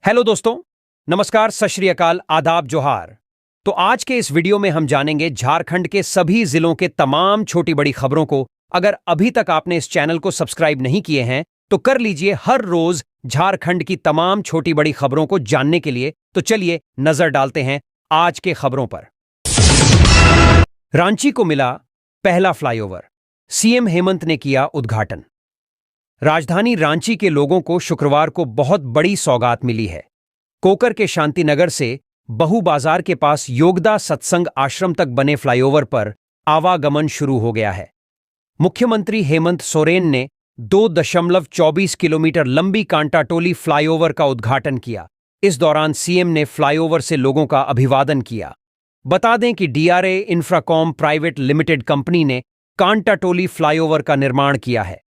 Hello दोस्तों, नमस्कार, सत श्री अकाल, आदाब, जोहार। तो आज के इस वीडियो में हम जानेंगे झारखंड के सभी जिलों के तमाम छोटी बड़ी खबरों को। अगर अभी तक आपने इस चैनल को सब्सक्राइब नहीं किए हैं तो कर लीजिए हर रोज झारखंड की तमाम छोटी बड़ी खबरों को जानने के लिए। तो चलिए नजर डालते हैं आज के खबरों पर। रांची को मिला पहला फ्लाईओवर, सीएम हेमंत ने किया उद्घाटन। राजधानी रांची के लोगों को शुक्रवार को बहुत बड़ी सौगात मिली है। कोकर के शांतिनगर से बहु बाजार के पास योगदा सत्संग आश्रम तक बने फ्लाईओवर पर आवागमन शुरू हो गया है। मुख्यमंत्री हेमंत सोरेन ने 2.24 किलोमीटर लंबी कांटाटोली फ्लाईओवर का उद्घाटन किया। इस दौरान सीएम ने फ्लाईओवर से लोगों का अभिवादन किया। बता दें कि DRA Infracom private limited company ने कांटाटोली फ्लाईओवर का निर्माण किया है।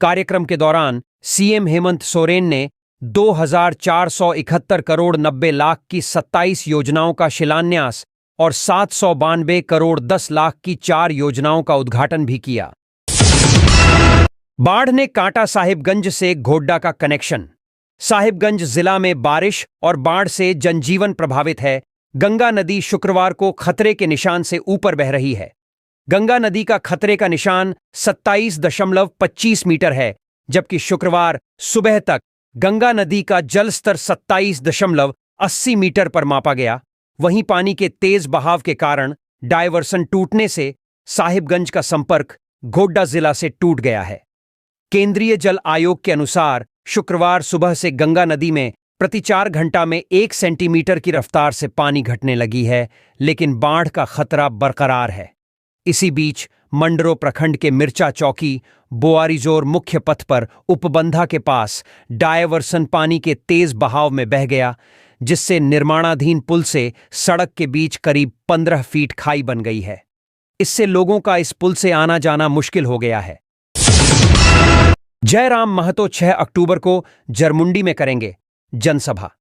कार्यक्रम के दौरान सीएम हेमंत सोरेन ने 2,471 करोड़ 90 लाख की 27 योजनाओं का शिलान्यास और 792 करोड़ 10 लाख की 4 योजनाओं का उद्घाटन भी किया। बाढ़ ने काटा साहिबगंज से गोड्डा का कनेक्शन। साहिबगंज जिला में बारिश और बाढ़ से जनजीवन प्रभावित है। गंगा नदी शुक्रवार को खतरे के निशान से ऊपर बह रही है। गंगा नदी का खतरे का निशान 27.25 मीटर है, जबकि शुक्रवार सुबह तक गंगा नदी का जलस्तर 27.80 मीटर पर मापा गया। वहीं पानी के तेज बहाव के कारण डायवर्सन टूटने से साहिबगंज का संपर्क गोड्डा जिला से टूट गया है। केंद्रीय जल आयोग के अनुसार शुक्रवार सुबह से गंगा नदी में प्रति 4 घंटा में 1 सेंटीमीटर की रफ्तार से पानी घटने लगी है, लेकिन बाढ़ का खतरा बरकरार है। इसी बीच मंडरो प्रखंड के मिर्चा चौकी बोआरीजोर मुख्य पथ पर उपबंधा के पास डायवर्सन पानी के तेज बहाव में बह गया, जिससे निर्माणाधीन पुल से सड़क के बीच करीब 15 फीट खाई बन गई है। इससे लोगों का इस पुल से आना जाना मुश्किल हो गया है। जयराम महतो 6 अक्टूबर को जरमुंडी में करेंगे जनसभा।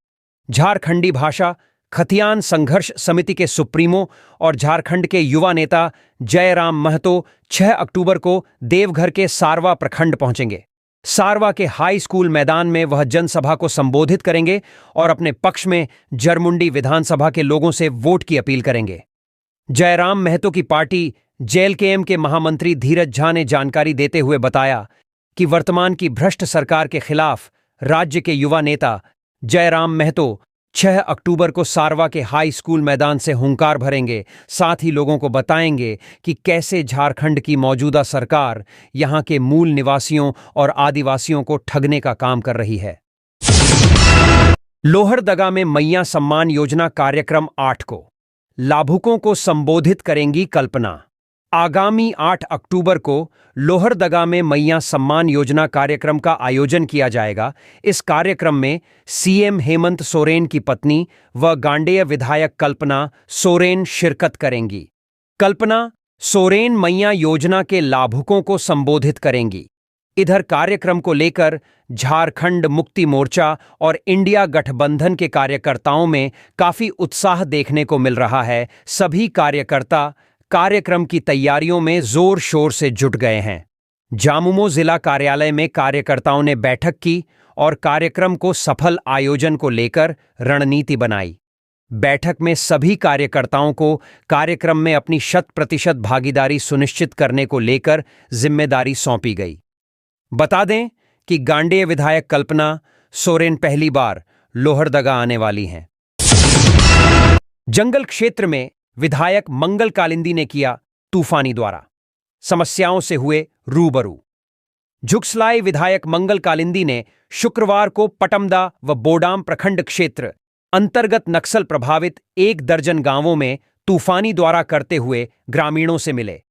झारखंडी भाषा खतियान संघर्ष समिति के सुप्रीमो और झारखंड के युवा नेता जयराम महतो 6 अक्टूबर को देवघर के सारवा प्रखंड पहुंचेंगे। सारवा के हाई स्कूल मैदान में वह जनसभा को संबोधित करेंगे और अपने पक्ष में जरमुंडी विधानसभा के लोगों से वोट की अपील करेंगे। जयराम महतो की पार्टी जेएलकेएम के महामंत्री धीरज झा ने जानकारी देते हुए बताया कि वर्तमान की भ्रष्ट सरकार के खिलाफ राज्य के युवा नेता जयराम महतो 6 अक्टूबर को सारवा के हाई स्कूल मैदान से हुंकार भरेंगे। साथ ही लोगों को बताएंगे कि कैसे झारखंड की मौजूदा सरकार यहां के मूल निवासियों और आदिवासियों को ठगने का काम कर रही है। लोहरदगा में मैया सम्मान योजना कार्यक्रम 8 को लाभुकों को संबोधित करेंगी कल्पना। आगामी 8 अक्टूबर को लोहरदगा में मैया सम्मान योजना कार्यक्रम का आयोजन किया जाएगा। इस कार्यक्रम में सीएम हेमंत सोरेन की पत्नी व गांडेय विधायक कल्पना सोरेन शिरकत करेंगी। कल्पना सोरेन मैया योजना के लाभुकों को संबोधित करेंगी। इधर कार्यक्रम को लेकर झारखंड मुक्ति मोर्चा और इंडिया गठबंधन के कार्यकर्ताओं में काफी उत्साह देखने को मिल रहा है। सभी कार्यकर्ता कार्यक्रम की तैयारियों में जोर शोर से जुट गए हैं। जामुमो जिला कार्यालय में कार्यकर्ताओं ने बैठक की और कार्यक्रम को सफल आयोजन को लेकर रणनीति बनाई। बैठक में सभी कार्यकर्ताओं को कार्यक्रम में अपनी 100% भागीदारी सुनिश्चित करने को लेकर जिम्मेदारी सौंपी गई। बता दें कि गांडेय विधायक कल्पना सोरेन पहली बार लोहरदगा आने वाली हैं। जंगल क्षेत्र में विधायक मंगल कालिंदी ने किया तूफानी द्वारा, समस्याओं से हुए रूबरू। झुक्सलाई विधायक मंगल कालिंदी ने शुक्रवार को पटमदा व बोडाम प्रखंड क्षेत्र अंतर्गत नक्सल प्रभावित 1 दर्जन गांवों में तूफानी द्वारा करते हुए ग्रामीणों से मिले।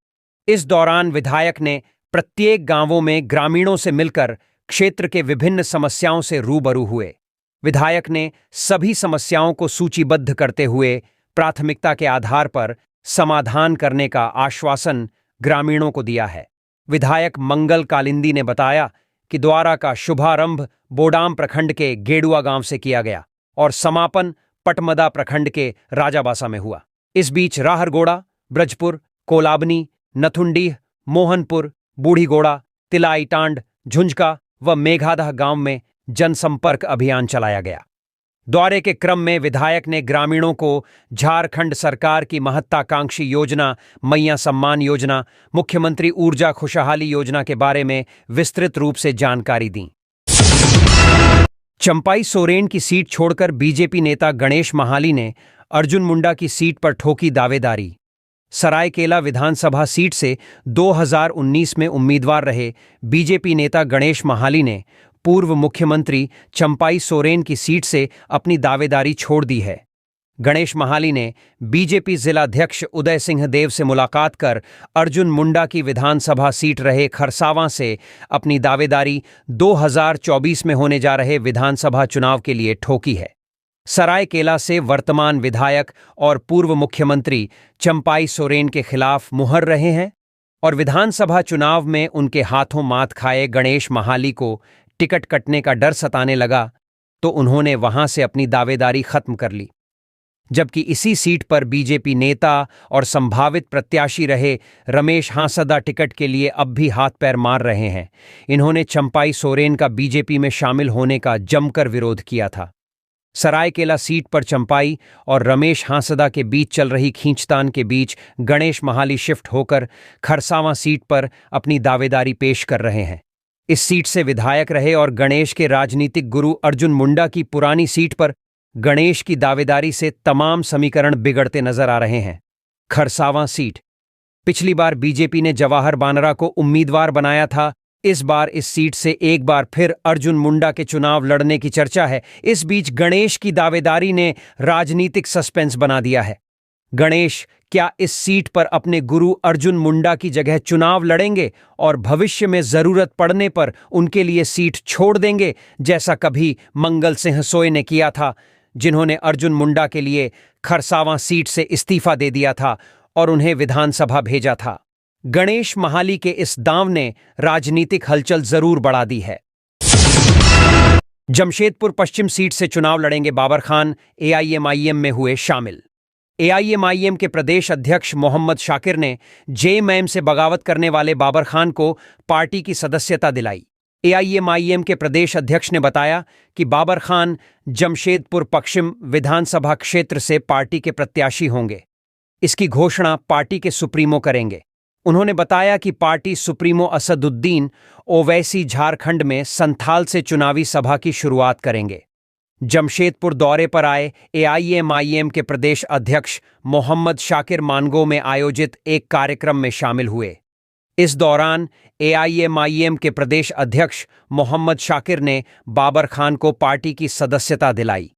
इस दौरान विधायक ने प्रत्येक गांवों में ग्रामीणों से मिलकर क्षेत्र के विभिन्न समस्याओं से रूबरू हुए। विधायक ने सभी समस्याओं को सूचीबद्ध करते हुए प्राथमिकता के आधार पर समाधान करने का आश्वासन ग्रामीणों को दिया है। विधायक मंगल कालिंदी ने बताया कि द्वारा का शुभारंभ बोडाम प्रखंड के गेडुआ गांव से किया गया और समापन पटमदा प्रखंड के राजाबासा में हुआ। इस बीच राहरगोड़ा, ब्रजपुर, कोलाबनी, नथुंडीह, मोहनपुर, बूढ़ीगोड़ा, तिलाईटांड, झुंझका व मेघादह गांव में जनसंपर्क अभियान चलाया गया। दौरे के क्रम में विधायक ने ग्रामीणों को झारखंड सरकार की महत्वाकांक्षी योजना मैया सम्मान योजना, मुख्यमंत्री ऊर्जा खुशहाली योजना के बारे में विस्तृत रूप से जानकारी दी। चंपाई सोरेन की सीट छोड़कर बीजेपी नेता गणेश महाली ने अर्जुन मुंडा की सीट पर ठोकी दावेदारी। सरायकेला विधानसभा सीट से 2019 में उम्मीदवार रहे बीजेपी नेता गणेश महाली ने पूर्व मुख्यमंत्री चंपाई सोरेन की सीट से अपनी दावेदारी छोड़ दी है। गणेश महाली ने बीजेपी जिलाध्यक्ष उदय सिंह देव से मुलाकात कर अर्जुन मुंडा की विधानसभा सीट रहे खरसावां से अपनी दावेदारी 2024 में होने जा रहे विधानसभा चुनाव के लिए ठोकी है। सरायकेला से वर्तमान विधायक और पूर्व मुख्यमंत्री चंपाई सोरेन के खिलाफ मुहर रहे हैं और विधानसभा चुनाव में उनके हाथों मात खाए गणेश महाली को टिकट कटने का डर सताने लगा तो उन्होंने वहां से अपनी दावेदारी खत्म कर ली। जबकि इसी सीट पर बीजेपी नेता और संभावित प्रत्याशी रहे रमेश हांसदा टिकट के लिए अब भी हाथ पैर मार रहे हैं। इन्होंने चंपाई सोरेन का बीजेपी में शामिल होने का जमकर विरोध किया था। सरायकेला सीट पर चंपाई और रमेश हांसदा के बीच चल रही खींचतान के बीच गणेश महाली शिफ्ट होकर खरसावां सीट पर अपनी दावेदारी पेश कर रहे हैं। इस सीट से विधायक रहे और गणेश के राजनीतिक गुरु अर्जुन मुंडा की पुरानी सीट पर गणेश की दावेदारी से तमाम समीकरण बिगड़ते नजर आ रहे हैं। खरसावां सीट पिछली बार बीजेपी ने जवाहर बानरा को उम्मीदवार बनाया था। इस बार इस सीट से एक बार फिर अर्जुन मुंडा के चुनाव लड़ने की चर्चा है। इस बीच गणेश की दावेदारी ने राजनीतिक सस्पेंस बना दिया है। गणेश क्या इस सीट पर अपने गुरु अर्जुन मुंडा की जगह चुनाव लड़ेंगे और भविष्य में जरूरत पड़ने पर उनके लिए सीट छोड़ देंगे, जैसा कभी मंगल सिंह सोय ने किया था, जिन्होंने अर्जुन मुंडा के लिए खरसावां सीट से इस्तीफा दे दिया था और उन्हें विधानसभा भेजा था। गणेश महाली के इस दांव ने राजनीतिक हलचल जरूर बढ़ा दी है। जमशेदपुर पश्चिम सीट से चुनाव लड़ेंगे बाबर खान, एआईएमआईएम में हुए शामिल। एआईएमआईएम के प्रदेश अध्यक्ष मोहम्मद शाकिर ने जेएमएम से बगावत करने वाले बाबर खान को पार्टी की सदस्यता दिलाई। एआईएमआईएम के प्रदेश अध्यक्ष ने बताया कि बाबर खान जमशेदपुर पश्चिम विधानसभा क्षेत्र से पार्टी के प्रत्याशी होंगे। इसकी घोषणा पार्टी के सुप्रीमो करेंगे। उन्होंने बताया कि पार्टी सुप्रीमो असदुद्दीन ओवैसी झारखंड में संथाल से चुनावी सभा की शुरुआत करेंगे। जमशेदपुर दौरे पर आए एआईएमआईएम के प्रदेश अध्यक्ष मोहम्मद शाकिर मानगो में आयोजित एक कार्यक्रम में शामिल हुए। इस दौरान एआईएमआईएम के प्रदेश अध्यक्ष मोहम्मद शाकिर ने बाबर खान को पार्टी की सदस्यता दिलाई।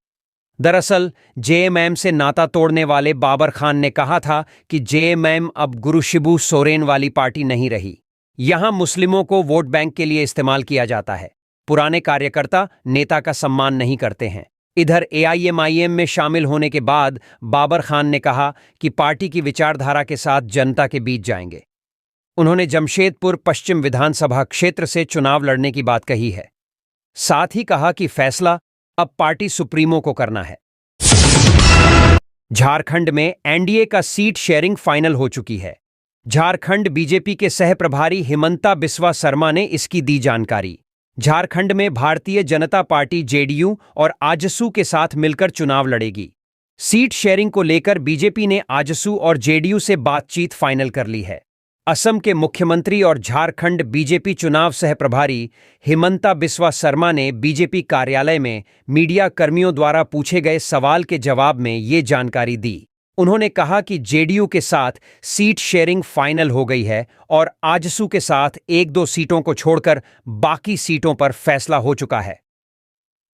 दरअसल जेएमएम से नाता तोड़ने वाले बाबर खान ने कहा था कि जेएमएम अब गुरु शिबू सोरेन वाली पार्टी नहीं रही। यहां मुस्लिमों को वोट बैंक के लिए इस्तेमाल किया जाता है। पुराने कार्यकर्ता नेता का सम्मान नहीं करते हैं। इधर एआईएमआईएम में शामिल होने के बाद बाबर खान ने कहा कि पार्टी की विचारधारा के साथ जनता के बीच जाएंगे। उन्होंने जमशेदपुर पश्चिम विधानसभा क्षेत्र से चुनाव लड़ने की बात कही है। साथ ही कहा कि फैसला अब पार्टी सुप्रीमो को करना है। झारखंड में एनडीए का सीट शेयरिंग फाइनल हो चुकी है। झारखंड बीजेपी के सह प्रभारी हिमंता बिस्वा शर्मा ने इसकी दी जानकारी। झारखंड में भारतीय जनता पार्टी जेडीयू और आजसू के साथ मिलकर चुनाव लड़ेगी। सीट शेयरिंग को लेकर बीजेपी ने आजसू और जेडीयू से बातचीत फाइनल कर ली है। असम के मुख्यमंत्री और झारखंड बीजेपी चुनाव सह प्रभारी हिमंता बिस्वा शर्मा ने बीजेपी कार्यालय में मीडिया कर्मियों द्वारा पूछे गए सवाल के जवाब में ये जानकारी दी। उन्होंने कहा कि जेडीयू के साथ सीट शेयरिंग फाइनल हो गई है और आजसू के साथ 1-2 सीटों को छोड़कर बाकी सीटों पर फैसला हो चुका है।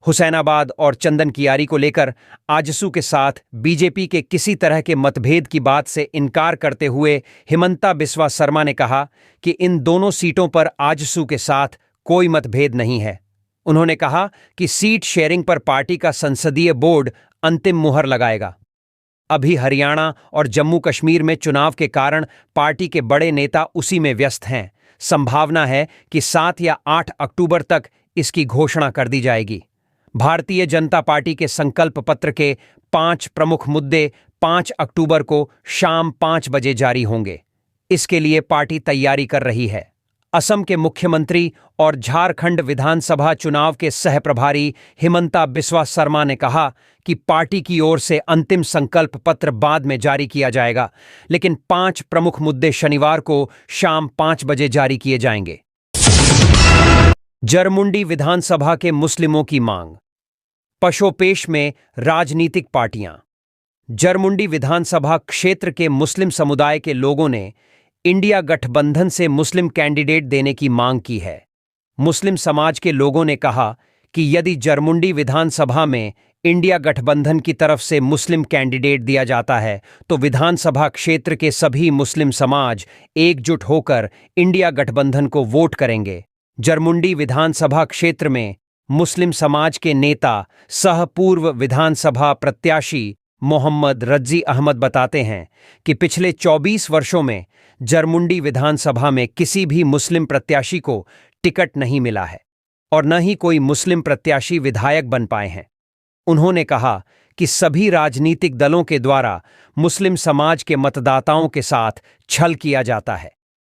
हुसैनाबाद और चंदन कियारी को लेकर आजसू के साथ बीजेपी के किसी तरह के मतभेद की बात से इनकार करते हुए हिमंता बिस्वा शर्मा ने कहा कि इन दोनों सीटों पर आजसू के साथ कोई मतभेद नहीं है। उन्होंने कहा कि सीट शेयरिंग पर पार्टी का संसदीय बोर्ड अंतिम मुहर लगाएगा। अभी हरियाणा और जम्मू कश्मीर में चुनाव के कारण पार्टी के बड़े नेता उसी में व्यस्त हैं। संभावना है कि 7 या 8 अक्टूबर तक इसकी घोषणा कर दी जाएगी। भारतीय जनता पार्टी के संकल्प पत्र के 5 प्रमुख मुद्दे 5 अक्टूबर को शाम 5 बजे जारी होंगे। इसके लिए पार्टी तैयारी कर रही है। असम के मुख्यमंत्री और झारखंड विधानसभा चुनाव के सहप्रभारी हिमंता बिस्वा शर्मा ने कहा कि पार्टी की ओर से अंतिम संकल्प पत्र बाद में जारी किया जाएगा, लेकिन 5 प्रमुख मुद्दे शनिवार को शाम 5 बजे जारी किए जाएंगे। जरमुंडी विधानसभा के मुस्लिमों की मांग, पशोपेश में राजनीतिक पार्टियां। जरमुंडी विधानसभा क्षेत्र के मुस्लिम समुदाय के लोगों ने इंडिया गठबंधन से मुस्लिम कैंडिडेट देने की मांग की है। मुस्लिम समाज के लोगों ने कहा कि यदि जरमुंडी विधानसभा में इंडिया गठबंधन की तरफ से मुस्लिम कैंडिडेट दिया जाता है तो विधानसभा क्षेत्र के सभी मुस्लिम समाज एकजुट होकर इंडिया गठबंधन को वोट करेंगे। जरमुंडी विधानसभा क्षेत्र में मुस्लिम समाज के नेता सह पूर्व विधानसभा प्रत्याशी मोहम्मद रज्जी अहमद बताते हैं कि पिछले 24 वर्षों में जरमुंडी विधानसभा में किसी भी मुस्लिम प्रत्याशी को टिकट नहीं मिला है और न ही कोई मुस्लिम प्रत्याशी विधायक बन पाए हैं। उन्होंने कहा कि सभी राजनीतिक दलों के द्वारा मुस्लिम समाज के मतदाताओं के साथ छल किया जाता है।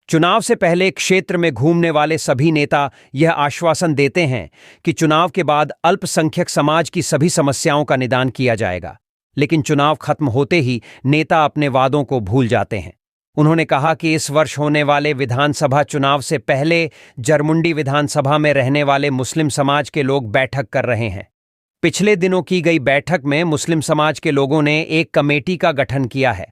चुनाव से पहले क्षेत्र में घूमने वाले सभी नेता यह आश्वासन देते हैं कि चुनाव के बाद अल्पसंख्यक समाज की सभी समस्याओं का निदान किया जाएगा, लेकिन चुनाव खत्म होते ही नेता अपने वादों को भूल जाते हैं। उन्होंने कहा कि इस वर्ष होने वाले विधानसभा चुनाव से पहले जरमुंडी विधानसभा में रहने वाले मुस्लिम समाज के लोग बैठक कर रहे हैं। पिछले दिनों की गई बैठक में मुस्लिम समाज के लोगों ने एक कमेटी का गठन किया है।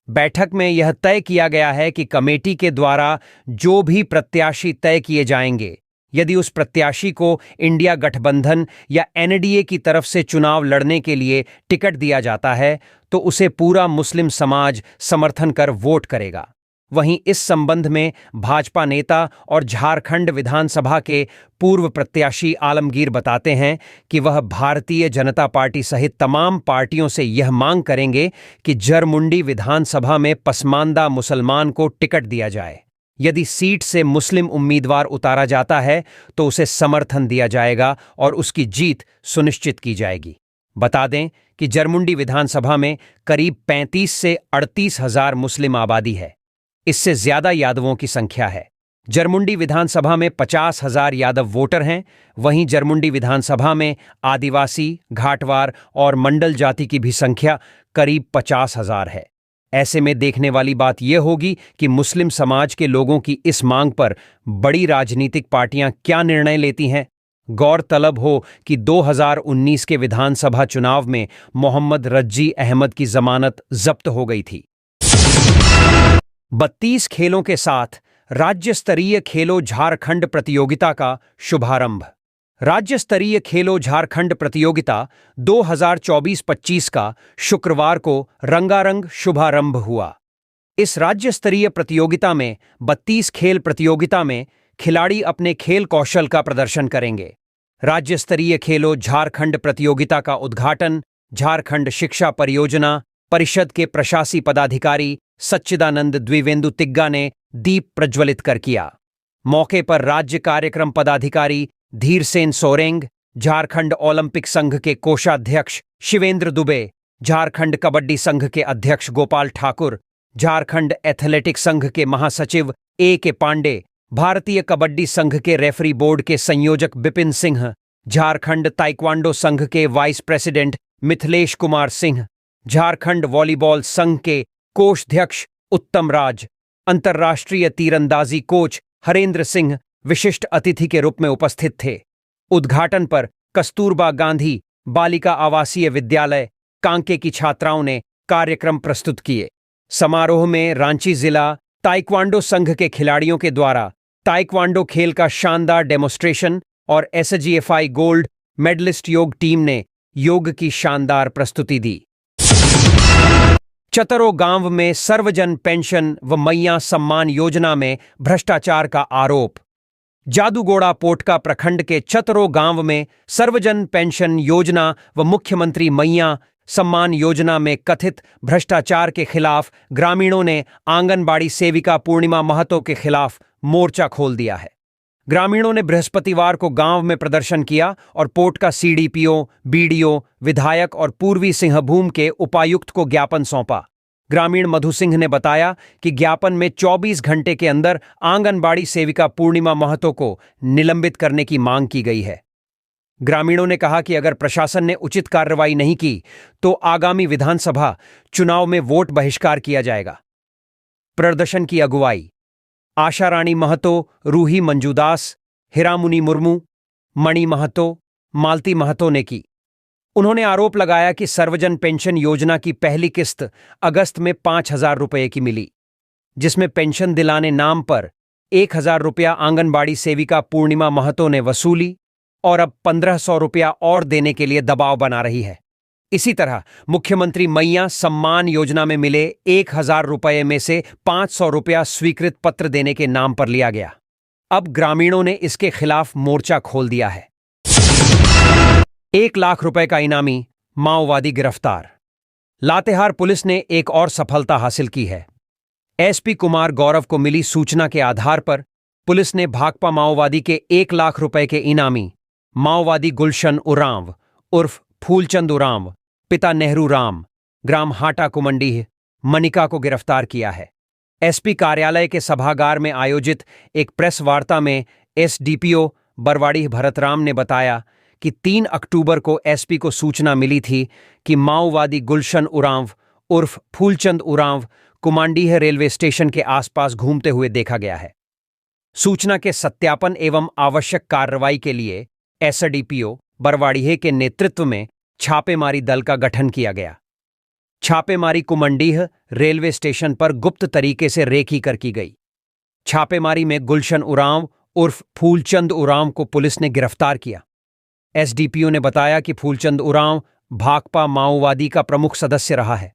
बैठक में यह तय किया गया है कि कमेटी के द्वारा जो भी प्रत्याशी तय किए जाएंगे, यदि उस प्रत्याशी को इंडिया गठबंधन या एनडीए की तरफ से चुनाव लड़ने के लिए टिकट दिया जाता है तो उसे पूरा मुस्लिम समाज समर्थन कर वोट करेगा। वहीं इस संबंध में भाजपा नेता और झारखंड विधानसभा के पूर्व प्रत्याशी आलमगीर बताते हैं कि वह भारतीय जनता पार्टी सहित तमाम पार्टियों से यह मांग करेंगे कि जरमुंडी विधानसभा में पसमानदा मुसलमान को टिकट दिया जाए। यदि सीट से मुस्लिम उम्मीदवार उतारा जाता है तो उसे समर्थन दिया जाएगा और उसकी जीत सुनिश्चित की जाएगी। बता दें कि जरमुंडी विधानसभा में करीब 35 से 38 हजार मुस्लिम आबादी है। इससे ज्यादा यादवों की संख्या है। जरमुंडी विधानसभा में 50 हजार यादव वोटर हैं। वहीं जरमुंडी विधानसभा में आदिवासी, घाटवार और मंडल जाति की भी संख्या करीब 50 हजार है। ऐसे में देखने वाली बात यह होगी कि मुस्लिम समाज के लोगों की इस मांग पर बड़ी राजनीतिक पार्टियां क्या निर्णय लेती हैं। गौरतलब हो कि 2019 के विधानसभा चुनाव में मोहम्मद रज्जी अहमद की जमानत जब्त हो गई थी। 32 खेलों के साथ राज्य स्तरीय खेलो झारखंड प्रतियोगिता का शुभारंभ। राज्य स्तरीय खेलो झारखंड प्रतियोगिता 2024-25 का शुक्रवार को रंगारंग शुभारंभ हुआ। इस राज्य स्तरीय प्रतियोगिता में 32 खेल प्रतियोगिता में खिलाड़ी अपने खेल कौशल का प्रदर्शन करेंगे। राज्य स्तरीय खेलो झारखंड प्रतियोगिता का उद्घाटन झारखंड शिक्षा परियोजना परिषद के प्रशासी पदाधिकारी सच्चिदानंद द्विवेंदु तिग्गा ने दीप प्रज्वलित कर किया। मौके पर राज्य कार्यक्रम पदाधिकारी धीरसेन सोरेंग, झारखंड ओलंपिक संघ के कोषाध्यक्ष शिवेंद्र दुबे, झारखंड कबड्डी संघ के अध्यक्ष गोपाल ठाकुर, झारखंड एथलेटिक संघ के महासचिव के पांडे, भारतीय कबड्डी संघ के रेफरी बोर्ड के संयोजक बिपिन सिंह, झारखंड ताइक्वांडो संघ के vice president Mithilesh Kumar Singh, Jharkhand volleyball संघ के कोषाध्यक्ष उत्तम राज, अंतर्राष्ट्रीय तीरंदाजी कोच हरेंद्र सिंह विशिष्ट अतिथि के रूप में उपस्थित थे। उद्घाटन पर कस्तूरबा गांधी बालिका आवासीय विद्यालय कांके की छात्राओं ने कार्यक्रम प्रस्तुत किए। समारोह में रांची जिला ताइक्वांडो संघ के खिलाड़ियों के द्वारा ताइक्वांडो खेल का शानदार डेमोस्ट्रेशन और एसजीएफआई गोल्ड मेडलिस्ट योग टीम ने योग की शानदार प्रस्तुति दी। चतरो गांव में सर्वजन पेंशन व मैया सम्मान योजना में भ्रष्टाचार का आरोप। जादूगोड़ा पोटका प्रखंड के चतरो गांव में सर्वजन पेंशन योजना व मुख्यमंत्री मैया सम्मान योजना में कथित भ्रष्टाचार के खिलाफ ग्रामीणों ने आंगनबाड़ी सेविका पूर्णिमा महतो के खिलाफ मोर्चा खोल दिया है। ग्रामीणों ने बृहस्पतिवार को गांव में प्रदर्शन किया और पोटका सीडीपीओ, बीडीओ, विधायक और पूर्वी सिंहभूम के उपायुक्त को ज्ञापन सौंपा। ग्रामीण मधु सिंह ने बताया कि ज्ञापन में 24 घंटे के अंदर आंगनबाड़ी सेविका पूर्णिमा महतो को निलंबित करने की मांग की गई है। ग्रामीणों ने कहा कि अगर प्रशासन ने उचित कार्रवाई नहीं की तो आगामी विधानसभा चुनाव में वोट बहिष्कार किया जाएगा। प्रदर्शन की अगुवाई आशा रानी महतो, रूही मंजूदास, हिरामुनि मुर्मू, मणि महतो, मालती महतो ने की। उन्होंने आरोप लगाया कि सर्वजन पेंशन योजना की पहली किस्त अगस्त में 5,000 रुपये की मिली, जिसमें पेंशन दिलाने नाम पर 1,000 रुपया आंगनबाड़ी सेविका पूर्णिमा महतो ने वसूली और अब 1,500 रुपया और देने के लिए दबाव बना रही है। इसी तरह मुख्यमंत्री मैया सम्मान योजना में मिले 1,000 रुपये में से 500 रुपया स्वीकृत पत्र देने के नाम पर लिया गया। अब ग्रामीणों ने इसके खिलाफ मोर्चा खोल दिया है। 1 लाख रुपए का इनामी माओवादी गिरफ्तार। लातेहार पुलिस ने एक और सफलता हासिल की है। एसपी कुमार गौरव को मिली सूचना के आधार पर पुलिस ने भाकपा माओवादी के 1 लाख रुपए के इनामी माओवादी गुलशन उरांव उर्फ फूलचंद उरांव, पिता नेहरू राम, ग्राम हाटा कुमंडीह, मनिका को गिरफ्तार किया है। एसपी कार्यालय के सभागार में आयोजित एक प्रेस वार्ता में एसडीपीओ बरवाड़ी भरतराम ने बताया कि 3 अक्टूबर को एसपी को सूचना मिली थी कि माओवादी गुलशन उरांव उर्फ फूलचंद उरांव कुमांडीह रेलवे स्टेशन के आसपास घूमते हुए देखा गया है। सूचना के सत्यापन एवं आवश्यक कार्रवाई के लिए एसडीपीओ बरवाड़ीह के नेतृत्व में छापेमारी दल का गठन किया गया। छापेमारी कुमंडीह रेलवे स्टेशन पर गुप्त तरीके से रेकी कर की गई। छापेमारी में गुलशन उरांव उर्फ फूलचंद उरांव को पुलिस ने गिरफ्तार किया। एसडीपीओ ने बताया कि फूलचंद उरांव भाकपा माओवादी का प्रमुख सदस्य रहा है।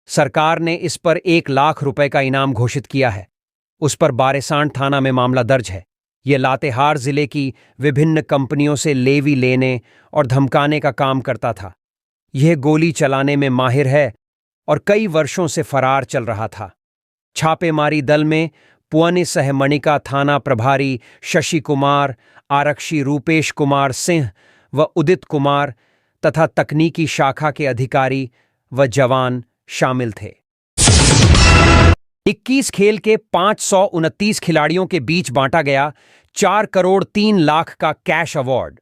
सरकार ने इस पर 1 लाख रुपए का इनाम घोषित किया है। उस पर बारेसांड थाना में मामला दर्ज है। ये लातेहार जिले की विभिन्न कंपनियों से लेवी लेने और धमकाने का काम करता था। यह गोली चलाने में माहिर है और कई वर्षों से फरार चल रहा था। छापेमारी दल में पुअने सहमणिका थाना प्रभारी शशि कुमार, आरक्षी रूपेश कुमार सिंह व उदित कुमार तथा तकनीकी शाखा के अधिकारी व जवान शामिल थे। 21 खेल के 529 खिलाड़ियों के बीच बांटा गया 4 करोड़ 3 लाख का कैश अवार्ड।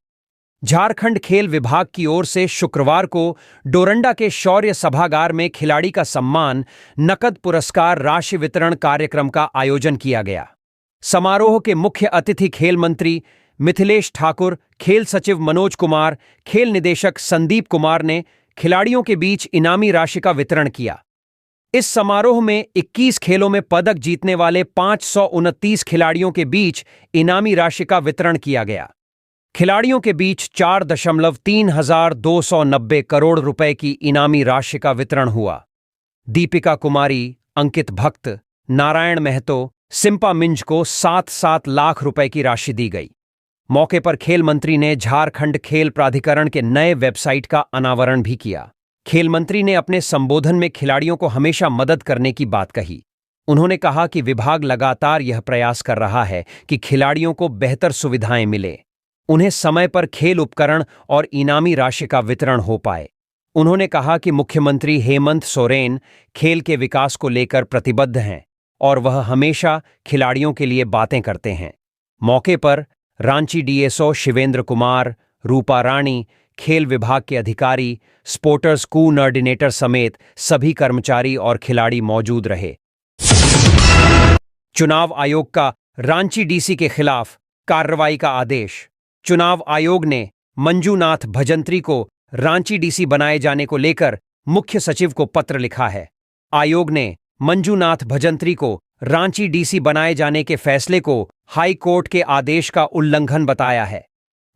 झारखंड खेल विभाग की ओर से शुक्रवार को डोरंडा के शौर्य सभागार में खिलाड़ी का सम्मान नकद पुरस्कार राशि वितरण कार्यक्रम का आयोजन किया गया। समारोह के मुख्य अतिथि खेल मंत्री मिथिलेश ठाकुर, खेल सचिव मनोज कुमार, खेल निदेशक संदीप कुमार ने खिलाड़ियों के बीच इनामी राशि का वितरण किया। इस समारोह में 21 खेलों में पदक जीतने वाले 529 खिलाड़ियों के बीच इनामी राशि का वितरण किया गया। खिलाड़ियों के बीच 4,3290 करोड़ रुपए की इनामी राशि का वितरण हुआ। दीपिका कुमारी, अंकित भक्त, नारायण महतो, सिंपा मिंज को 7-7 लाख रुपए की राशि दी गई। मौके पर खेल मंत्री ने झारखंड खेल प्राधिकरण के नए वेबसाइट का अनावरण भी किया। खेल मंत्री ने अपने संबोधन में खिलाड़ियों को हमेशा मदद करने की बात कही। उन्होंने कहा कि विभाग लगातार यह प्रयास कर रहा है कि खिलाड़ियों को बेहतर सुविधाएं मिले, उन्हें समय पर खेल उपकरण और इनामी राशि का वितरण हो पाए। उन्होंने कहा कि मुख्यमंत्री हेमंत सोरेन खेल के विकास को लेकर प्रतिबद्ध हैं और वह हमेशा खिलाड़ियों के लिए बातें करते हैं। मौके पर रांची डीएसओ शिवेंद्र कुमार, रूपा रानी, खेल विभाग के अधिकारी, स्पोर्टर्स कोऑर्डिनेटर समेत सभी कर्मचारी और खिलाड़ी मौजूद रहे। चुनाव आयोग का रांची डीसी के खिलाफ कार्रवाई का आदेश। चुनाव आयोग ने मंजूनाथ भजंत्री को रांची डीसी बनाए जाने को लेकर मुख्य सचिव को पत्र लिखा है। आयोग ने मंजूनाथ भजंत्री को रांची डीसी बनाए जाने के फैसले को हाई कोर्ट के आदेश का उल्लंघन बताया है।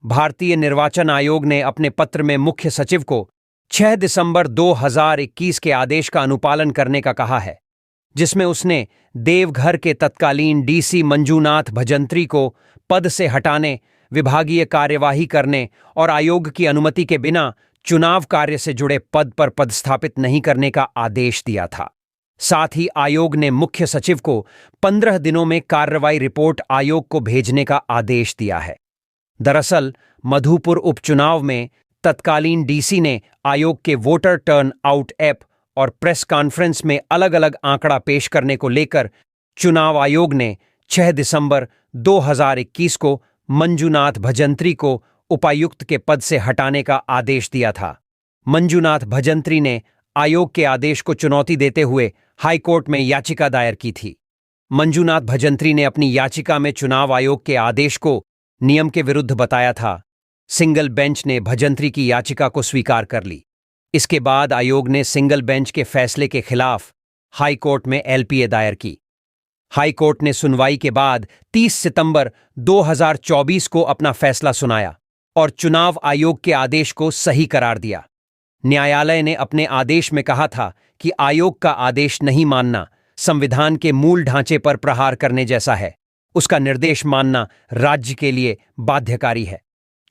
भारतीय निर्वाचन आयोग ने अपने पत्र में मुख्य सचिव को 6 दिसंबर 2021 के आदेश का अनुपालन करने का कहा है, जिसमें उसने देवघर के तत्कालीन डीसी मंजूनाथ भजंत्री को पद से हटाने, विभागीय कार्यवाही करने और आयोग की अनुमति के बिना चुनाव कार्य से जुड़े पद पर पदस्थापित नहीं करने का आदेश दिया था। साथ ही आयोग ने मुख्य सचिव को 15 दिनों में कार्रवाई रिपोर्ट आयोग को भेजने का आदेश दिया है। दरअसल मधुपुर उपचुनाव में तत्कालीन डीसी ने आयोग के वोटर टर्न आउट ऐप और प्रेस कॉन्फ्रेंस में अलग अलग आंकड़ा पेश करने को लेकर चुनाव आयोग ने 6 दिसंबर 2021 को मंजुनाथ भजंत्री को उपायुक्त के पद से हटाने का आदेश दिया था। मंजुनाथ भजंत्री ने आयोग के आदेश को चुनौती देते हुए हाईकोर्ट में याचिका दायर की थी। मंजुनाथ भजंत्री ने अपनी याचिका में चुनाव आयोग के आदेश को नियम के विरुद्ध बताया था। सिंगल बेंच ने भजंत्री की याचिका को स्वीकार कर ली। इसके बाद आयोग ने सिंगल बेंच के फैसले के खिलाफ हाईकोर्ट में एलपीए दायर की। हाईकोर्ट ने सुनवाई के बाद 30 सितंबर 2024 को अपना फैसला सुनाया और चुनाव आयोग के आदेश को सही करार दिया। न्यायालय ने अपने आदेश में कहा था कि आयोग का आदेश नहीं मानना संविधान के मूल ढांचे पर प्रहार करने जैसा है। उसका निर्देश मानना राज्य के लिए बाध्यकारी है।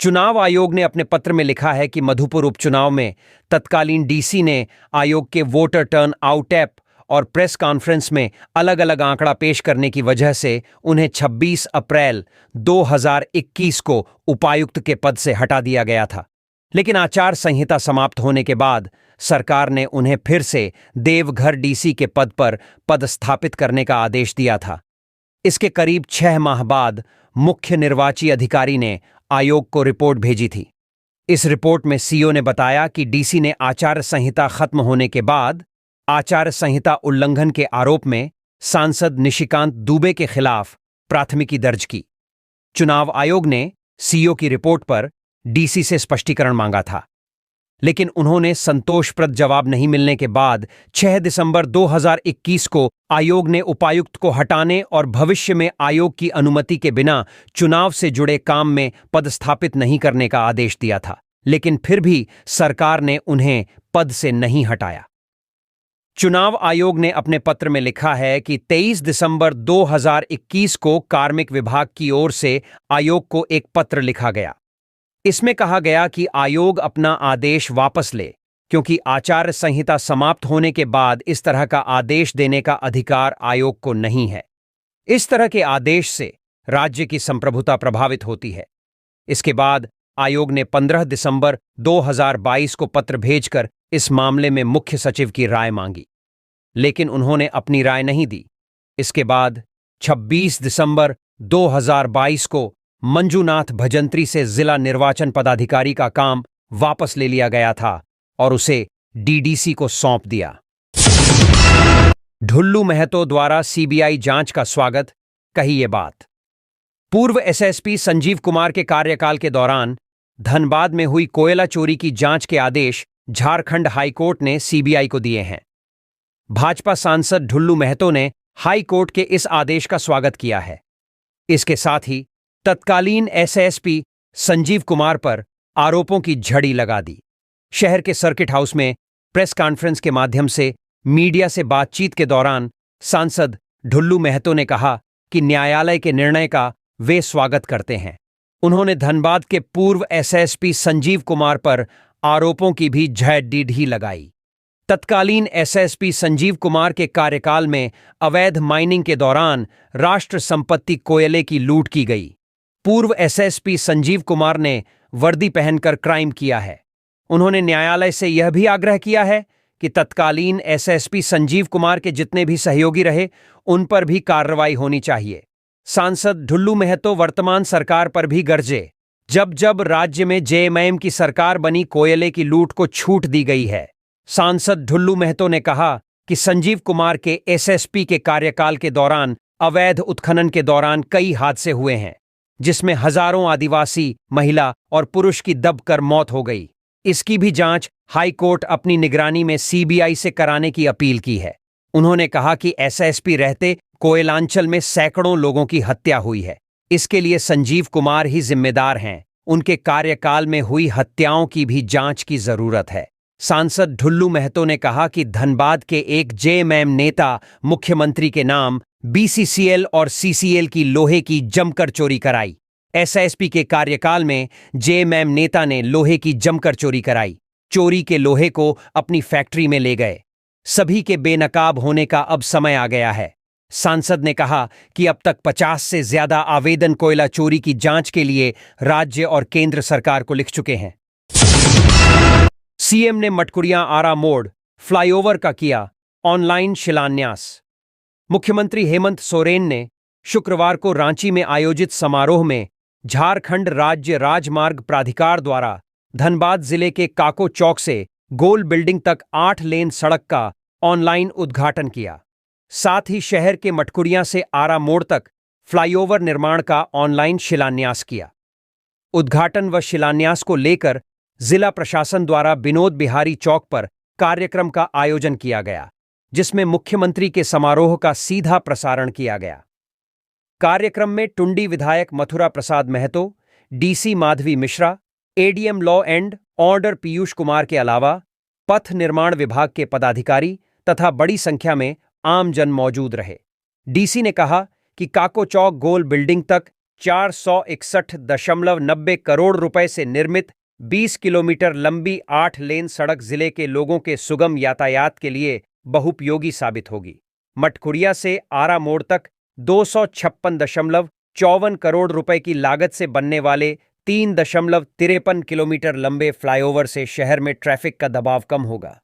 चुनाव आयोग ने अपने पत्र में लिखा है कि मधुपुर उपचुनाव में तत्कालीन डीसी ने आयोग के वोटर टर्न आउट ऐप और प्रेस कॉन्फ्रेंस में अलग अलग आंकड़ा पेश करने की वजह से उन्हें 26 अप्रैल 2021 को उपायुक्त के पद से हटा दिया गया था। लेकिन आचार संहिता समाप्त होने के बाद सरकार ने उन्हें फिर से देवघर डीसी के पद पर पदस्थापित करने का आदेश दिया था। इसके करीब 6 माह बाद मुख्य निर्वाची अधिकारी ने आयोग को रिपोर्ट भेजी थी। इस रिपोर्ट में सीओ ने बताया कि डीसी ने आचार संहिता खत्म होने के बाद आचार संहिता उल्लंघन के आरोप में सांसद निशिकांत दुबे के खिलाफ प्राथमिकी दर्ज की। चुनाव आयोग ने सीओ की रिपोर्ट पर डीसी से स्पष्टीकरण मांगा था, लेकिन उन्होंने संतोषप्रद जवाब नहीं मिलने के बाद 6 दिसंबर 2021 को आयोग ने उपायुक्त को हटाने और भविष्य में आयोग की अनुमति के बिना चुनाव से जुड़े काम में पदस्थापित नहीं करने का आदेश दिया था। लेकिन फिर भी सरकार ने उन्हें पद से नहीं हटाया। चुनाव आयोग ने अपने पत्र में लिखा है कि 23 दिसंबर 2021 को कार्मिक विभाग की ओर से आयोग को एक पत्र लिखा गया। इसमें कहा गया कि आयोग अपना आदेश वापस ले, क्योंकि आचार संहिता समाप्त होने के बाद इस तरह का आदेश देने का अधिकार आयोग को नहीं है। इस तरह के आदेश से राज्य की संप्रभुता प्रभावित होती है। इसके बाद आयोग ने 15 दिसंबर 2022 को पत्र भेजकर इस मामले में मुख्य सचिव की राय मांगी, लेकिन उन्होंने अपनी राय नहीं दी। इसके बाद 26 दिसंबर 2022 को मंजुनाथ भजंत्री से जिला निर्वाचन पदाधिकारी का काम वापस ले लिया गया था और उसे डीडीसी को सौंप दिया। ढुल्लू महतो द्वारा सीबीआई जांच का स्वागत, कही ये बात। पूर्व एसएसपी संजीव कुमार के कार्यकाल के दौरान धनबाद में हुई कोयला चोरी की जांच के आदेश झारखंड हाईकोर्ट ने सीबीआई को दिए हैं। भाजपा सांसद ढुल्लू महतो ने हाईकोर्ट के इस आदेश का स्वागत किया है। इसके साथ ही तत्कालीन एसएसपी संजीव कुमार पर आरोपों की झड़ी लगा दी। शहर के सर्किट हाउस में प्रेस कॉन्फ्रेंस के माध्यम से मीडिया से बातचीत के दौरान सांसद ढुल्लू महतो ने कहा कि न्यायालय के निर्णय का वे स्वागत करते हैं। उन्होंने धनबाद के पूर्व एसएसपी संजीव कुमार पर आरोपों की भी झड़ी लगाई। तत्कालीन एसएसपी संजीव कुमार के कार्यकाल में अवैध माइनिंग के दौरान राष्ट्र संपत्ति कोयले की लूट की गई। पूर्व एसएसपी संजीव कुमार ने वर्दी पहनकर क्राइम किया है। उन्होंने न्यायालय से यह भी आग्रह किया है कि तत्कालीन एसएसपी संजीव कुमार के जितने भी सहयोगी रहे उन पर भी कार्रवाई होनी चाहिए। सांसद ढुल्लू महतो वर्तमान सरकार पर भी गरजे। जब जब राज्य में जेएमएम की सरकार बनी, कोयले की लूट को छूट दी गई है। सांसद ढुल्लू महतो ने कहा कि संजीव कुमार के एसएसपी के कार्यकाल के दौरान अवैध उत्खनन के दौरान कई हादसे हुए हैं, जिसमें हजारों आदिवासी महिला और पुरुष की दबकर मौत हो गई। इसकी भी जांच हाईकोर्ट अपनी निगरानी में सीबीआई से कराने की अपील की है। उन्होंने कहा कि एसएसपी रहते कोयलांचल में सैकड़ों लोगों की हत्या हुई है। इसके लिए संजीव कुमार ही जिम्मेदार हैं। उनके कार्यकाल में हुई हत्याओं की भी जांच की जरूरत है। सांसद ढुल्लू महतो ने कहा कि धनबाद के एक जेएमएम नेता मुख्यमंत्री के नाम बीसीसीएल और सीसीएल की लोहे की जमकर चोरी कराई। एसएसपी के कार्यकाल में जेएमएम नेता ने लोहे की जमकर चोरी कराई। चोरी के लोहे को अपनी फैक्ट्री में ले गए। सभी के बेनकाब होने का अब समय आ गया है। सांसद ने कहा कि अब तक 50 से ज्यादा आवेदन कोयला चोरी की जांच के लिए राज्य और केंद्र सरकार को लिख चुके हैं। सीएम ने मटकुड़िया आरा मोड़ फ्लाईओवर का किया ऑनलाइन शिलान्यास। मुख्यमंत्री हेमंत सोरेन ने शुक्रवार को रांची में आयोजित समारोह में झारखंड राज्य राजमार्ग प्राधिकार द्वारा धनबाद जिले के काको चौक से गोल बिल्डिंग तक 8 लेन सड़क का ऑनलाइन उद्घाटन किया। साथ ही शहर के मटकुरिया से आरा मोड़ तक फ्लाईओवर निर्माण का ऑनलाइन शिलान्यास किया। उद्घाटन व शिलान्यास को लेकर जिला प्रशासन द्वारा विनोद बिहारी चौक पर कार्यक्रम का आयोजन किया गया, जिसमें मुख्यमंत्री के समारोह का सीधा प्रसारण किया गया। कार्यक्रम में टुंडी विधायक Mathura Prasad Mahto, DC Madhavi Mishra, ADM law and order Piyush Kumar के अलावा पथ निर्माण विभाग के पदाधिकारी तथा बड़ी संख्या में आमजन मौजूद रहे। डीसी ने कहा कि काको चौक गोल बिल्डिंग तक 461.90 करोड़ रुपए से निर्मित 20 किलोमीटर लंबी 8 लेन सड़क जिले के लोगों के सुगम यातायात के लिए बहुपयोगी साबित होगी। मटकुरिया से आरा मोड़ तक 256.54 करोड़ रुपए की लागत से बनने वाले 3.53 किलोमीटर लंबे फ्लाईओवर से शहर में ट्रैफिक का दबाव कम होगा।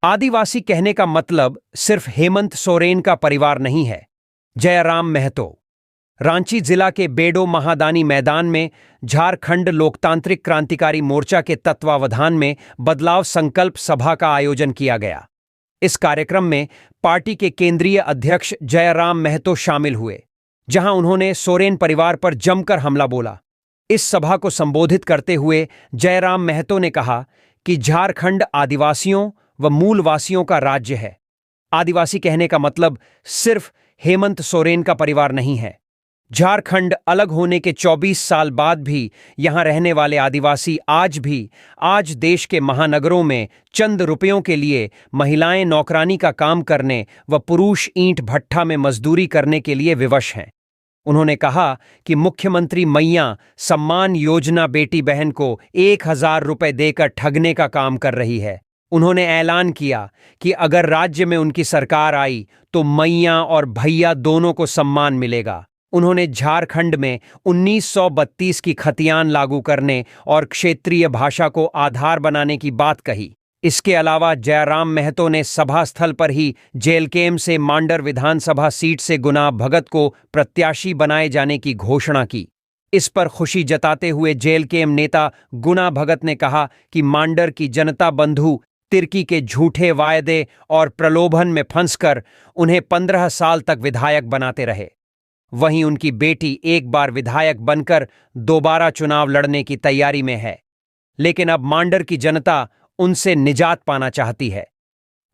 आदिवासी कहने का मतलब सिर्फ हेमंत सोरेन का परिवार नहीं है। जयराम महतो। रांची जिला के बेडो महादानी मैदान में झारखंड लोकतांत्रिक क्रांतिकारी मोर्चा के तत्वावधान में बदलाव संकल्प सभा का आयोजन किया गया। इस कार्यक्रम में पार्टी के केंद्रीय अध्यक्ष जयराम महतो शामिल हुए, जहां उन्होंने सोरेन परिवार पर जमकर हमला बोला। इस सभा को संबोधित करते हुए जयराम महतो ने कहा कि झारखंड आदिवासियों व मूलवासियों का राज्य है। आदिवासी कहने का मतलब सिर्फ हेमंत सोरेन का परिवार नहीं है। झारखंड अलग होने के 24 साल बाद भी यहां रहने वाले आदिवासी आज देश के महानगरों में चंद रुपयों के लिए महिलाएं नौकरानी का काम करने व पुरुष ईंट भट्ठा में मजदूरी करने के लिए विवश हैं। उन्होंने कहा कि मुख्यमंत्री मैया सम्मान योजना बेटी बहन को 1000 रुपए देकर ठगने का काम कर रही है। उन्होंने ऐलान किया कि अगर राज्य में उनकी सरकार आई तो मैया और भैया दोनों को सम्मान मिलेगा। उन्होंने झारखंड में 1932 की खतियान लागू करने और क्षेत्रीय भाषा को आधार बनाने की बात कही। इसके अलावा जयराम महतो ने सभा स्थल पर ही जेलकेम से मांडर विधानसभा सीट से गुना भगत को प्रत्याशी बनाए जाने की घोषणा की। इस पर खुशी जताते हुए जेलकेम नेता गुना भगत ने कहा कि मांडर की जनता बंधु तिर्की के झूठे वायदे और प्रलोभन में फंसकर उन्हें 15 साल तक विधायक बनाते रहे। वहीं उनकी बेटी एक बार विधायक बनकर दोबारा चुनाव लड़ने की तैयारी में है, लेकिन अब मांडर की जनता उनसे निजात पाना चाहती है।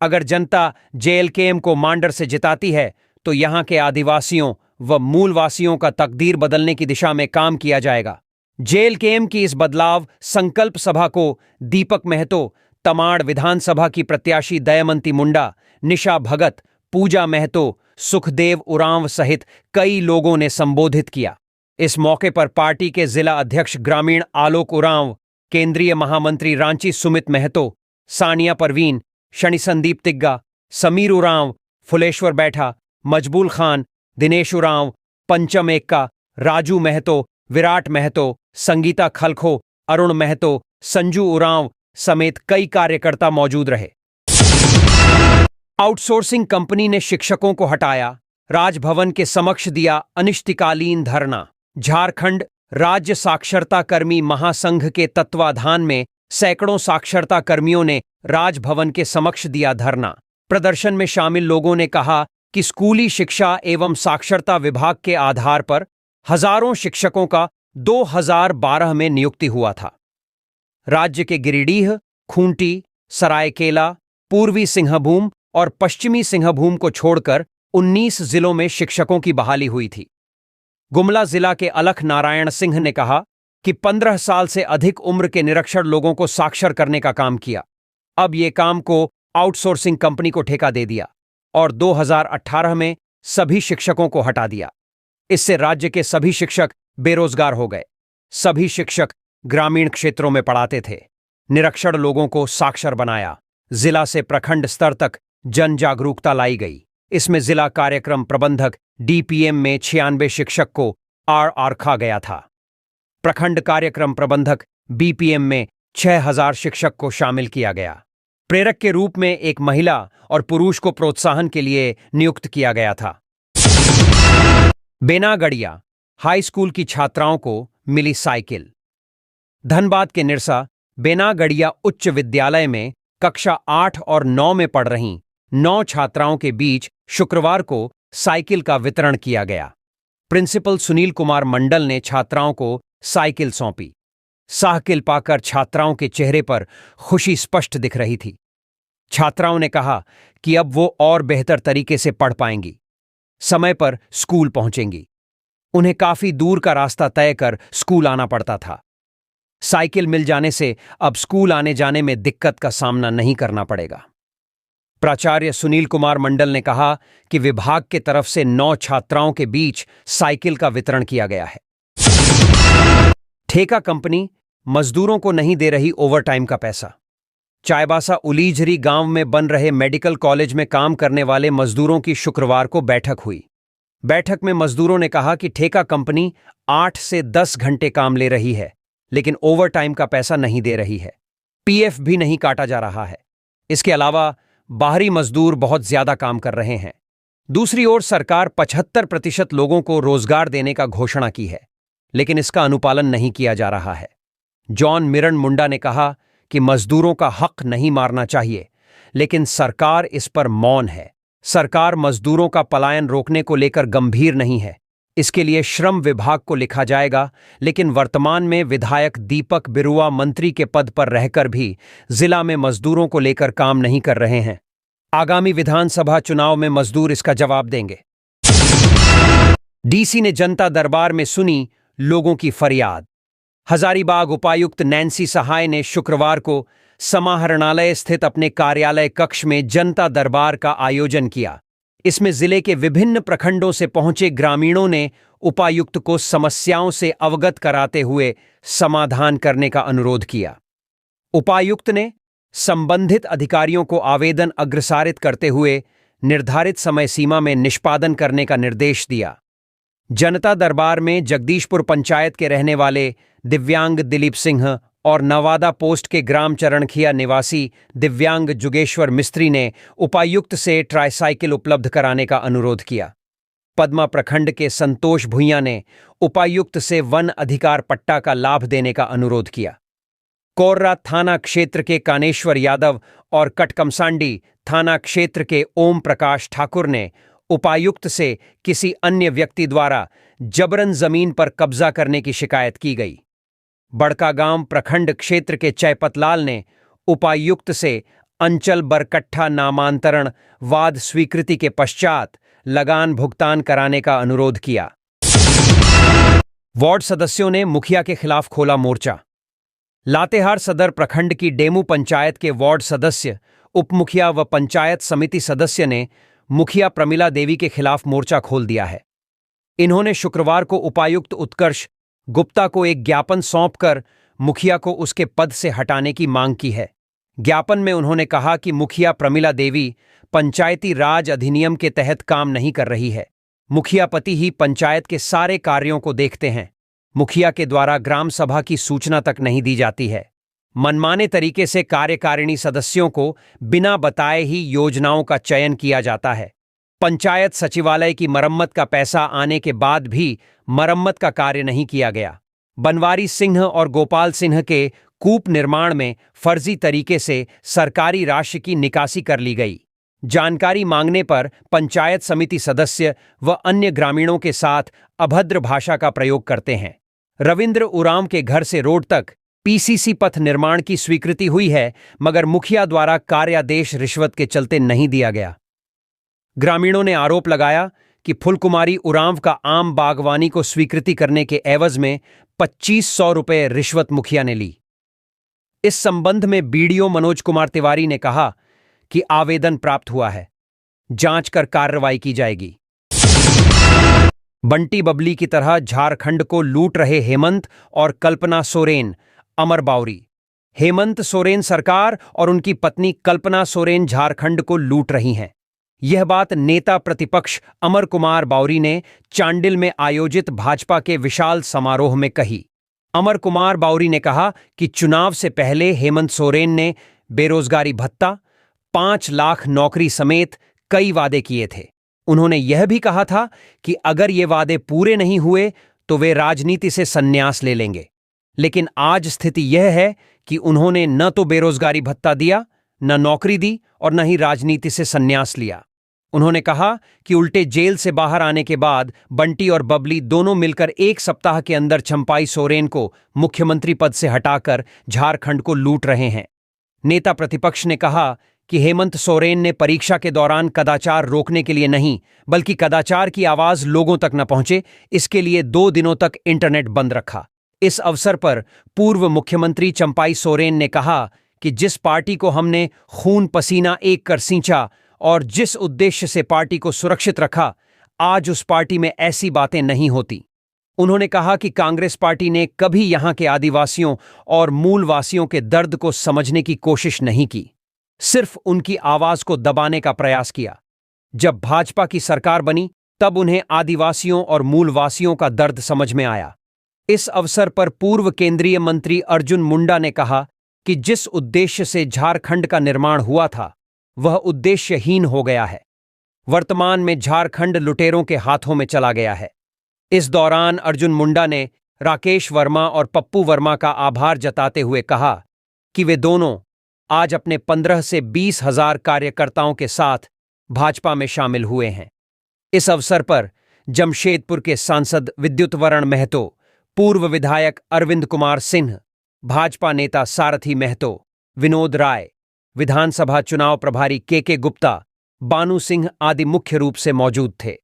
अगर जनता जेएलकेएम को मांडर से जिताती है तो यहां के आदिवासियों व मूलवासियों का तकदीर बदलने की दिशा में काम किया जाएगा। जेएलकेएम की इस बदलाव संकल्प सभा को दीपक महतो, तमाड़ विधानसभा की प्रत्याशी दयामंती मुंडा, निशा भगत, पूजा महतो, सुखदेव उरांव सहित कई लोगों ने संबोधित किया। इस मौके पर पार्टी के जिला अध्यक्ष ग्रामीण आलोक उरांव, केंद्रीय महामंत्री रांची सुमित महतो, सानिया परवीन, शनि संदीप तिग्गा, समीर उरांव, फुलेश्वर बैठा, मजबूल खान, दिनेश उरांव, पंचम एक्का, राजू महतो, विराट महतो, संगीता खलखो, अरुण महतो, संजू उरांव समेत कई कार्यकर्ता मौजूद रहे। आउटसोर्सिंग कंपनी ने शिक्षकों को हटाया, राजभवन के समक्ष दिया अनिश्चितकालीन धरना। झारखंड राज्य साक्षरता कर्मी महासंघ के तत्वाधान में सैकड़ों साक्षरता कर्मियों ने राजभवन के समक्ष दिया धरना। प्रदर्शन में शामिल लोगों ने कहा कि स्कूली शिक्षा एवं साक्षरता विभाग के आधार पर हजारों शिक्षकों का 2012 में नियुक्ति हुआ था। राज्य के गिरिडीह, खूंटी, सरायकेला, पूर्वी सिंहभूम और पश्चिमी सिंहभूम को छोड़कर 19 जिलों में शिक्षकों की बहाली हुई थी। गुमला जिला के अलख नारायण सिंह ने कहा कि 15 साल से अधिक उम्र के निरक्षर लोगों को साक्षर करने का काम किया। अब ये काम को आउटसोर्सिंग कंपनी को ठेका दे दिया और 2018 में सभी शिक्षकों को हटा दिया। इससे राज्य के सभी शिक्षक बेरोजगार हो गए। सभी शिक्षक ग्रामीण क्षेत्रों में पढ़ाते थे। निरक्षर लोगों को साक्षर बनाया। जिला से प्रखंड स्तर तक जन जागरूकता लाई गई। इसमें जिला कार्यक्रम प्रबंधक डीपीएम में 96 शिक्षक को रखा गया था। प्रखंड कार्यक्रम प्रबंधक बीपीएम में 6000 शिक्षक को शामिल किया गया। प्रेरक के रूप में एक महिला और पुरुष को प्रोत्साहन के लिए नियुक्त किया गया था। बेनागढ़िया हाई स्कूल की छात्राओं को मिली साइकिल। धनबाद के निरसा बेनागढ़िया उच्च विद्यालय में कक्षा 8 और 9 में पढ़ रहीं 9 छात्राओं के बीच शुक्रवार को साइकिल का वितरण किया गया। प्रिंसिपल सुनील कुमार मंडल ने छात्राओं को साइकिल सौंपी। साइकिल पाकर छात्राओं के चेहरे पर खुशी स्पष्ट दिख रही थी। छात्राओं ने कहा कि अब वो और बेहतर तरीके से पढ़ पाएंगी, समय पर स्कूल पहुंचेंगी। उन्हें काफी दूर का रास्ता तय कर स्कूल आना पड़ता था। साइकिल मिल जाने से अब स्कूल आने जाने में दिक्कत का सामना नहीं करना पड़ेगा। प्राचार्य सुनील कुमार मंडल ने कहा कि विभाग के तरफ से 9 छात्राओं के बीच साइकिल का वितरण किया गया है। ठेका कंपनी मजदूरों को नहीं दे रही ओवरटाइम का पैसा। चाईबासा उलीझरी गांव में बन रहे मेडिकल कॉलेज में काम करने वाले मजदूरों की शुक्रवार को बैठक हुई। बैठक में मजदूरों ने कहा कि ठेका कंपनी 8 से 10 घंटे काम ले रही है, लेकिन ओवरटाइम का पैसा नहीं दे रही है। पीएफ भी नहीं काटा जा रहा है। इसके अलावा बाहरी मजदूर बहुत ज्यादा काम कर रहे हैं। दूसरी ओर सरकार 75% लोगों को रोजगार देने का घोषणा की है, लेकिन इसका अनुपालन नहीं किया जा रहा है। जॉन मिरण मुंडा ने कहा कि मजदूरों का हक नहीं मारना चाहिए, लेकिन सरकार इस पर मौन है। सरकार मजदूरों का पलायन रोकने को लेकर गंभीर नहीं है। इसके लिए श्रम विभाग को लिखा जाएगा, लेकिन वर्तमान में विधायक दीपक बिरुआ मंत्री के पद पर रहकर भी जिला में मजदूरों को लेकर काम नहीं कर रहे हैं। आगामी विधानसभा चुनाव में मजदूर इसका जवाब देंगे। डीसी ने जनता दरबार में सुनी लोगों की फरियाद। हजारीबाग उपायुक्त नैन्सी सहाय ने शुक्रवार को समाहरणालय स्थित अपने कार्यालय कक्ष में जनता दरबार का आयोजन किया। इसमें जिले के विभिन्न प्रखंडों से पहुंचे ग्रामीणों ने उपायुक्त को समस्याओं से अवगत कराते हुए समाधान करने का अनुरोध किया। उपायुक्त ने संबंधित अधिकारियों को आवेदन अग्रसारित करते हुए निर्धारित समय सीमा में निष्पादन करने का निर्देश दिया। जनता दरबार में जगदीशपुर पंचायत के रहने वाले दिव्यांग दिलीप सिंह और नवादा पोस्ट के ग्राम चरणखिया निवासी दिव्यांग जुगेश्वर मिस्त्री ने उपायुक्त से ट्राईसाइकिल उपलब्ध कराने का अनुरोध किया। पद्मा प्रखंड के संतोष भुइयां ने उपायुक्त से वन अधिकार पट्टा का लाभ देने का अनुरोध किया। कोर्रा थाना क्षेत्र के कानेश्वर यादव और कटकमसांडी थाना क्षेत्र के ओम प्रकाश ठाकुर ने उपायुक्त से किसी अन्य व्यक्ति द्वारा जबरन जमीन पर कब्जा करने की शिकायत की गई। बड़कागांव प्रखंड क्षेत्र के चैपतलाल ने उपायुक्त से अंचल बरकट्ठा नामांतरण वाद स्वीकृति के पश्चात लगान भुगतान कराने का अनुरोध किया। वार्ड सदस्यों ने मुखिया के खिलाफ खोला मोर्चा। लातेहार सदर प्रखंड की डेमू पंचायत के वार्ड सदस्य, उपमुखिया व पंचायत समिति सदस्य ने मुखिया प्रमिला देवी के खिलाफ मोर्चा खोल दिया है। इन्होंने शुक्रवार को उपायुक्त उत्कर्ष गुप्ता को एक ज्ञापन सौंपकर मुखिया को उसके पद से हटाने की मांग की है। ज्ञापन में उन्होंने कहा कि मुखिया प्रमिला देवी पंचायती राज अधिनियम के तहत काम नहीं कर रही है। मुखिया पति ही पंचायत के सारे कार्यों को देखते हैं। मुखिया के द्वारा ग्राम सभा की सूचना तक नहीं दी जाती है। मनमाने तरीके से कार्यकारिणी सदस्यों को बिना बताए ही योजनाओं का चयन किया जाता है। पंचायत सचिवालय की मरम्मत का पैसा आने के बाद भी मरम्मत का कार्य नहीं किया गया। बनवारी सिंह और गोपाल सिंह के कूप निर्माण में फर्जी तरीके से सरकारी राशि की निकासी कर ली गई। जानकारी मांगने पर पंचायत समिति सदस्य व अन्य ग्रामीणों के साथ अभद्र भाषा का प्रयोग करते हैं। रविंद्र उरांव के घर से रोड तक पीसीसी पथ निर्माण की स्वीकृति हुई है, मगर मुखिया द्वारा कार्यादेश रिश्वत के चलते नहीं दिया गया। ग्रामीणों ने आरोप लगाया कि फुलकुमारी उरांव का आम बागवानी को स्वीकृति करने के एवज में 2500 रुपये रिश्वत मुखिया ने ली। इस संबंध में बीडीओ मनोज कुमार तिवारी ने कहा कि आवेदन प्राप्त हुआ है, जांच कर कार्रवाई की जाएगी। बंटी बबली की तरह झारखंड को लूट रहे हेमंत और कल्पना सोरेन, अमर बाउरी। हेमंत सोरेन सरकार और उनकी पत्नी कल्पना सोरेन झारखंड को लूट रही हैं। यह बात नेता प्रतिपक्ष अमर कुमार बाउरी ने चांडिल में आयोजित भाजपा के विशाल समारोह में कही। अमर कुमार बाउरी ने कहा कि चुनाव से पहले हेमंत सोरेन ने बेरोजगारी भत्ता, 5 लाख नौकरी समेत कई वादे किए थे। उन्होंने यह भी कहा था कि अगर ये वादे पूरे नहीं हुए तो वे राजनीति से संन्यास ले लेंगे। लेकिन आज स्थिति यह है कि उन्होंने न तो बेरोजगारी भत्ता दिया, न नौकरी दी और न ही राजनीति से संन्यास लिया। उन्होंने कहा कि उल्टे जेल से बाहर आने के बाद बंटी और बबली दोनों मिलकर 1 सप्ताह के अंदर चंपाई सोरेन को मुख्यमंत्री पद से हटाकर झारखंड को लूट रहे हैं। नेता प्रतिपक्ष ने कहा कि हेमंत सोरेन ने परीक्षा के दौरान कदाचार रोकने के लिए नहीं, बल्कि कदाचार की आवाज लोगों तक न पहुंचे, इसके लिए 2 दिनों तक इंटरनेट बंद रखा। इस अवसर पर पूर्व मुख्यमंत्री चंपाई सोरेन ने कहा कि जिस पार्टी को हमने खून पसीना एक कर सींचा और जिस उद्देश्य से पार्टी को सुरक्षित रखा, आज उस पार्टी में ऐसी बातें नहीं होती। उन्होंने कहा कि कांग्रेस पार्टी ने कभी यहां के आदिवासियों और मूलवासियों के दर्द को समझने की कोशिश नहीं की, सिर्फ उनकी आवाज को दबाने का प्रयास किया। जब भाजपा की सरकार बनी तब उन्हें आदिवासियों और मूलवासियों का दर्द समझ में आया। इस अवसर पर पूर्व केंद्रीय मंत्री अर्जुन मुंडा ने कहा कि जिस उद्देश्य से झारखंड का निर्माण हुआ था वह उद्देश्यहीन हो गया है। वर्तमान में झारखंड लुटेरों के हाथों में चला गया है। इस दौरान अर्जुन मुंडा ने राकेश वर्मा और पप्पू वर्मा का आभार जताते हुए कहा कि वे दोनों आज अपने 15 से 20 हजार कार्यकर्ताओं के साथ भाजपा में शामिल हुए हैं। इस अवसर पर जमशेदपुर के सांसद विद्युतवरण महतो, पूर्व विधायक अरविंद कुमार सिंह, भाजपा नेता सारथी महतो, विनोद राय, विधानसभा चुनाव प्रभारी के गुप्ता, बानू सिंह आदि मुख्य रूप से मौजूद थे।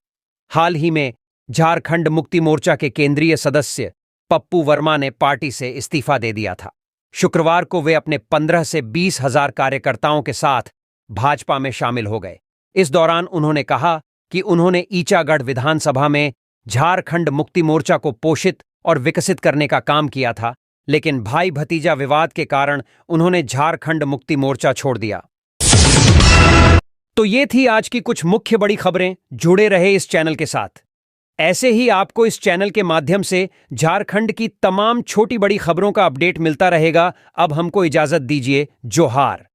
हाल ही में झारखंड मुक्ति मोर्चा के केंद्रीय सदस्य पप्पू वर्मा ने पार्टी से इस्तीफा दे दिया था। शुक्रवार को वे अपने 15 से 20 हजार कार्यकर्ताओं के साथ भाजपा में शामिल हो गए। इस दौरान उन्होंने कहा कि उन्होंने ईचागढ़ विधानसभा में झारखंड मुक्ति मोर्चा को पोषित और विकसित करने का काम किया था, लेकिन भाई भतीजा विवाद के कारण उन्होंने झारखंड मुक्ति मोर्चा छोड़ दिया। तो ये थी आज की कुछ मुख्य बड़ी खबरें। जुड़े रहे इस चैनल के साथ। ऐसे ही आपको इस चैनल के माध्यम से झारखंड की तमाम छोटी बड़ी खबरों का अपडेट मिलता रहेगा। अब हमको इजाजत दीजिए। जोहार।